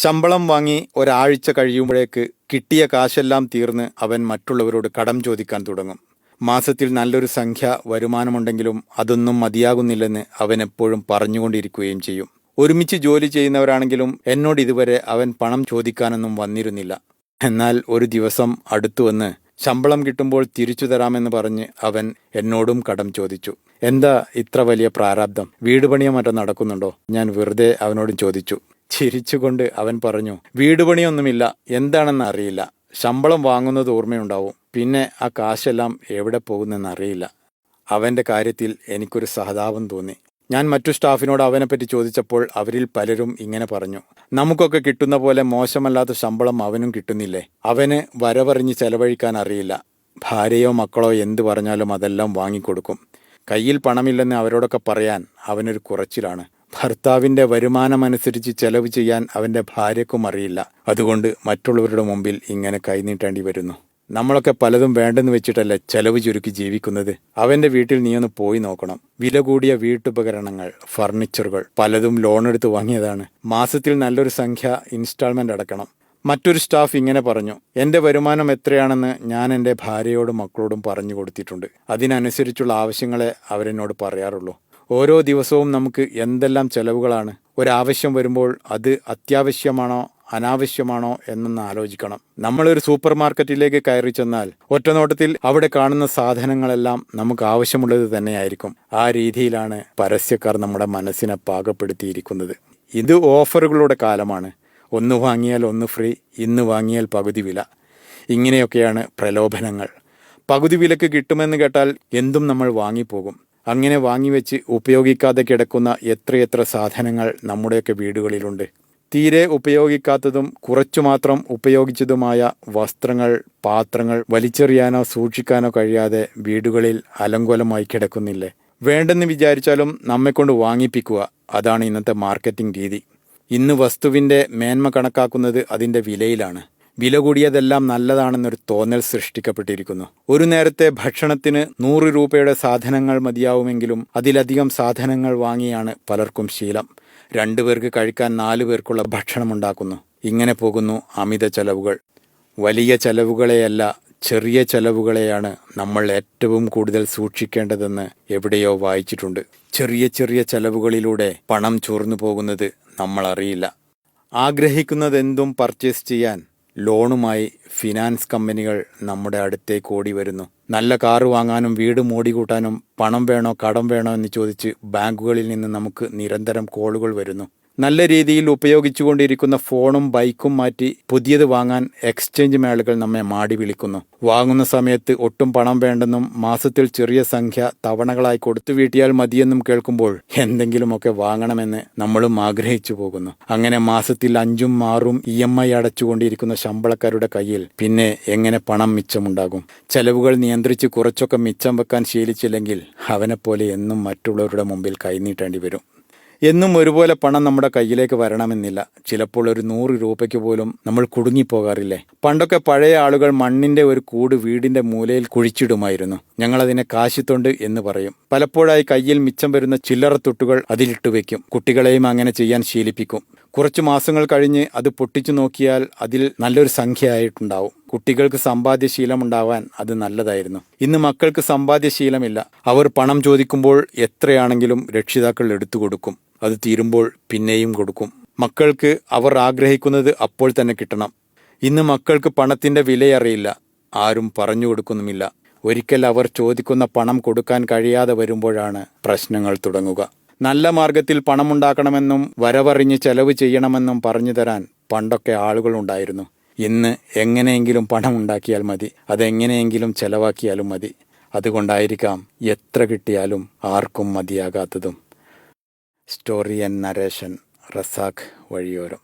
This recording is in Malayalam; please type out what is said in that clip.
ശമ്പളം വാങ്ങി ഒരാഴ്ച കഴിയുമ്പോഴേക്ക് കിട്ടിയ കാശെല്ലാം തീർന്ന് അവൻ മറ്റുള്ളവരോട് കടം ചോദിക്കാൻ തുടങ്ങും. മാസത്തിൽ നല്ലൊരു സംഖ്യ വരുമാനമുണ്ടെങ്കിലും അതൊന്നും മതിയാകുന്നില്ലെന്ന് അവൻ എപ്പോഴും പറഞ്ഞുകൊണ്ടിരിക്കുകയും ചെയ്യും. ഒരുമിച്ച് ജോലി ചെയ്യുന്നവരാണെങ്കിലും എന്നോട് ഇതുവരെ അവൻ പണം ചോദിക്കാനൊന്നും വന്നിരുന്നില്ല. എന്നാൽ ഒരു ദിവസം അടുത്തു വന്ന് ശമ്പളം കിട്ടുമ്പോൾ തിരിച്ചു തരാമെന്ന് പറഞ്ഞ് അവൻ എന്നോടും കടം ചോദിച്ചു. എന്താ ഇത്ര വലിയ പ്രാരാബ്ധം? വീട് പണിയോ മറ്റോ നടക്കുന്നുണ്ടോ? ഞാൻ വെറുതെ അവനോട് ചോദിച്ചു. ചിരിച്ചുകൊണ്ട് അവൻ പറഞ്ഞു, വീട് പണിയൊന്നുമില്ല, എന്താണെന്ന് അറിയില്ല. ശമ്പളം വാങ്ങുന്നത് ഓർമ്മയുണ്ടാവും, പിന്നെ ആ കാശെല്ലാം എവിടെ പോകുന്നെന്നറിയില്ല. അവൻ്റെ കാര്യത്തിൽ എനിക്കൊരു സഹതാപം തോന്നി. ഞാൻ മറ്റു സ്റ്റാഫിനോട് അവനെപ്പറ്റി ചോദിച്ചപ്പോൾ അവരിൽ പലരും ഇങ്ങനെ പറഞ്ഞു, നമുക്കൊക്കെ കിട്ടുന്ന പോലെ മോശമല്ലാത്ത ശമ്പളം അവനും കിട്ടുന്നില്ലേ? അവന് വരവറിഞ്ഞ് ചെലവഴിക്കാൻ അറിയില്ല. ഭാര്യയോ മക്കളോ എന്തു പറഞ്ഞാലും അതെല്ലാം വാങ്ങിക്കൊടുക്കും. കയ്യിൽ പണമില്ലെന്ന് അവരോടൊക്കെ പറയാൻ അവനൊരു കുറച്ചിലാണ്. ഭർത്താവിൻ്റെ വരുമാനമനുസരിച്ച് ചെലവ് ചെയ്യാൻ അവൻ്റെ ഭാര്യക്കും അറിയില്ല. അതുകൊണ്ട് മറ്റുള്ളവരുടെ മുമ്പിൽ ഇങ്ങനെ കൈനീട്ടേണ്ടി വരുന്നു. നമ്മളൊക്കെ പലതും വേണ്ടെന്ന് വെച്ചിട്ടല്ലേ ചെലവ് ചുരുക്കി ജീവിക്കുന്നത്. അവൻ്റെ വീട്ടിൽ നീയൊന്ന് പോയി നോക്കണം. വില കൂടിയ വീട്ടുപകരണങ്ങൾ, ഫർണിച്ചറുകൾ പലതും ലോണെടുത്ത് വാങ്ങിയതാണ്. മാസത്തിൽ നല്ലൊരു സംഖ്യ ഇൻസ്റ്റാൾമെൻ്റ് അടക്കണം. മറ്റൊരു സ്റ്റാഫ് ഇങ്ങനെ പറഞ്ഞു, എൻ്റെ വരുമാനം എത്രയാണെന്ന് ഞാൻ എൻ്റെ ഭാര്യയോടും മക്കളോടും പറഞ്ഞു കൊടുത്തിട്ടുണ്ട്. അതിനനുസരിച്ചുള്ള ആവശ്യങ്ങളെ അവരെന്നോട് പറയാറുള്ളൂ. ഓരോ ദിവസവും നമുക്ക് എന്തെല്ലാം ചെലവുകളാണ്. ഒരാവശ്യം വരുമ്പോൾ അത് അത്യാവശ്യമാണോ അനാവശ്യമാണോ എന്നൊന്ന് ആലോചിക്കണം. നമ്മളൊരു സൂപ്പർ മാർക്കറ്റിലേക്ക് കയറി ചെന്നാൽ ഒറ്റനോട്ടത്തിൽ അവിടെ കാണുന്ന സാധനങ്ങളെല്ലാം നമുക്ക് ആവശ്യമുള്ളത് തന്നെയായിരിക്കും. ആ രീതിയിലാണ് പരസ്യക്കാർ നമ്മുടെ മനസ്സിനെ പാകപ്പെടുത്തിയിരിക്കുന്നത്. ഇത് ഓഫറുകളുടെ കാലമാണ്. ഒന്ന് വാങ്ങിയാൽ ഒന്ന് ഫ്രീ, ഇന്ന് വാങ്ങിയാൽ പകുതി വില. ഇങ്ങനെയൊക്കെയാണ് പ്രലോഭനങ്ങൾ. പകുതി വിലക്ക് കിട്ടുമെന്ന് കേട്ടാൽ എന്തും നമ്മൾ വാങ്ങിപ്പോകും. അങ്ങനെ വാങ്ങിവെച്ച് ഉപയോഗിക്കാതെ കിടക്കുന്ന എത്രയെത്ര സാധനങ്ങൾ നമ്മുടെയൊക്കെ വീടുകളിലുണ്ട്. തീരെ ഉപയോഗിക്കാത്തതും കുറച്ചു മാത്രം ഉപയോഗിച്ചതുമായ വസ്ത്രങ്ങൾ, പാത്രങ്ങൾ വലിച്ചെറിയാനോ സൂക്ഷിക്കാനോ കഴിയാതെ വീടുകളിൽ അലങ്കോലമായി കിടക്കുന്നില്ലേ? വേണ്ടെന്ന് വിചാരിച്ചാലും നമ്മെക്കൊണ്ട് വാങ്ങിപ്പിക്കുക, അതാണ് ഇന്നത്തെ മാർക്കറ്റിംഗ് രീതി. ഇന്ന് വസ്തുവിൻ്റെ മേന്മ കണക്കാക്കുന്നത് അതിൻ്റെ വിലയിലാണ്. വില കൂടിയതെല്ലാം നല്ലതാണെന്നൊരു തോന്നൽ സൃഷ്ടിക്കപ്പെട്ടിരിക്കുന്നു. ഒരു നേരത്തെ ഭക്ഷണത്തിന് 100 രൂപയുടെ സാധനങ്ങൾ മതിയാവുമെങ്കിലും അതിലധികം സാധനങ്ങൾ വാങ്ങിയാണ് പലർക്കും ശീലം. 2 പേർക്ക് കഴിക്കാൻ 4 പേർക്കുള്ള ഭക്ഷണമുണ്ടാക്കുന്നു. ഇങ്ങനെ പോകുന്നു അമിത ചെലവുകൾ. വലിയ ചെലവുകളെയല്ല, ചെറിയ ചെലവുകളെയാണ് നമ്മൾ ഏറ്റവും കൂടുതൽ സൂക്ഷിക്കേണ്ടതെന്ന് എവിടെയോ വായിച്ചിട്ടുണ്ട്. ചെറിയ ചെറിയ ചെലവുകളിലൂടെ പണം ചോർന്നു പോകുന്നത് നമ്മൾ അറിയില്ല. ആഗ്രഹിക്കുന്നതെന്തും പർച്ചേസ് ചെയ്യാൻ ലോണുമായി ഫിനാൻസ് കമ്പനികൾ നമ്മുടെ അടുത്തേക്ക് ഓടി വരുന്നു. നല്ല കാറ് വാങ്ങാനും വീട് മോടികൂട്ടാനും പണം വേണോ കടം വേണോ എന്ന് ചോദിച്ച് ബാങ്കുകളിൽ നിന്ന് നമുക്ക് നിരന്തരം കോളുകൾ വരുന്നു. നല്ല രീതിയിൽ ഉപയോഗിച്ചുകൊണ്ടിരിക്കുന്ന ഫോണും ബൈക്കും മാറ്റി പുതിയത് വാങ്ങാൻ എക്സ്ചേഞ്ച് മേളകൾ നമ്മെ മാടി വിളിക്കുന്നു. വാങ്ങുന്ന സമയത്ത് ഒട്ടും പണം വേണ്ടെന്നും മാസത്തിൽ ചെറിയ സംഖ്യ തവണകളായി കൊടുത്തു വീട്ടിയാൽ മതിയെന്നും കേൾക്കുമ്പോൾ എന്തെങ്കിലുമൊക്കെ വാങ്ങണമെന്ന് നമ്മളും ആഗ്രഹിച്ചു പോകുന്നു. അങ്ങനെ മാസത്തിൽ 5ഉം 6ഉം EMI അടച്ചുകൊണ്ടിരിക്കുന്ന ശമ്പളക്കാരുടെ കയ്യിൽ പിന്നെ എങ്ങനെ പണം മിച്ചമുണ്ടാകും? ചെലവുകൾ നിയന്ത്രിച്ച് കുറച്ചൊക്കെ മിച്ചം വെക്കാൻ ശീലിച്ചില്ലെങ്കിൽ അവനെപ്പോലെ എന്നും മറ്റുള്ളവരുടെ മുമ്പിൽ കൈനീട്ടേണ്ടി വരും. എന്നും ഒരുപോലെ പണം നമ്മുടെ കയ്യിലേക്ക് വരണമെന്നില്ല. ചിലപ്പോൾ ഒരു 100 രൂപയ്ക്ക് പോലും നമ്മൾ കുടുങ്ങിപ്പോകാറില്ലേ? പണ്ടൊക്കെ പഴയ ആളുകൾ മണ്ണിന്റെ ഒരു കൂട് വീടിന്റെ മൂലയിൽ കുഴിച്ചിടുമായിരുന്നു. ഞങ്ങളതിനെ കാശിത്തൊണ്ട് എന്ന് പറയും. പലപ്പോഴായി കയ്യിൽ മിച്ചം വരുന്ന ചില്ലറ തുട്ടുകൾ അതിലിട്ട് വെക്കും. കുട്ടികളെയും അങ്ങനെ ചെയ്യാൻ ശീലിപ്പിക്കും. കുറച്ചു മാസങ്ങൾ കഴിഞ്ഞ് അത് പൊട്ടിച്ചു നോക്കിയാൽ അതിൽ നല്ലൊരു സംഖ്യ ആയിട്ടുണ്ടാവും. കുട്ടികൾക്ക് സമ്പാദ്യശീലമുണ്ടാവാൻ അത് നല്ലതായിരുന്നു. ഇന്ന് മക്കൾക്ക് സമ്പാദ്യശീലമില്ല. അവർ പണം ചോദിക്കുമ്പോൾ എത്രയാണെങ്കിലും രക്ഷിതാക്കൾ എടുത്തു കൊടുക്കും. അത് തീരുമ്പോൾ പിന്നെയും കൊടുക്കും. മക്കൾക്ക് അവർ ആഗ്രഹിക്കുന്നത് അപ്പോൾ തന്നെ കിട്ടണം. ഇന്ന് മക്കൾക്ക് പണത്തിന്റെ വിലയറിയില്ല. ആരും പറഞ്ഞു കൊടുക്കുന്നുമില്ല. ഒരിക്കൽ അവർ ചോദിക്കുന്ന പണം കൊടുക്കാൻ കഴിയാതെ വരുമ്പോഴാണ് പ്രശ്നങ്ങൾ തുടങ്ങുക. നല്ല മാർഗത്തിൽ പണമുണ്ടാക്കണമെന്നും വരവറിഞ്ഞ് ചെലവ് ചെയ്യണമെന്നും പറഞ്ഞു തരാൻ പണ്ടൊക്കെ ആളുകളുണ്ടായിരുന്നു. ഇന്ന് എങ്ങനെയെങ്കിലും പണം ഉണ്ടാക്കിയാൽ മതി, അതെങ്ങനെയെങ്കിലും ചെലവാക്കിയാലും മതി. അതുകൊണ്ടായിരിക്കാം എത്ര കിട്ടിയാലും ആർക്കും മതിയാകാത്തതും. Story and narration, Razak വഴിയോരം.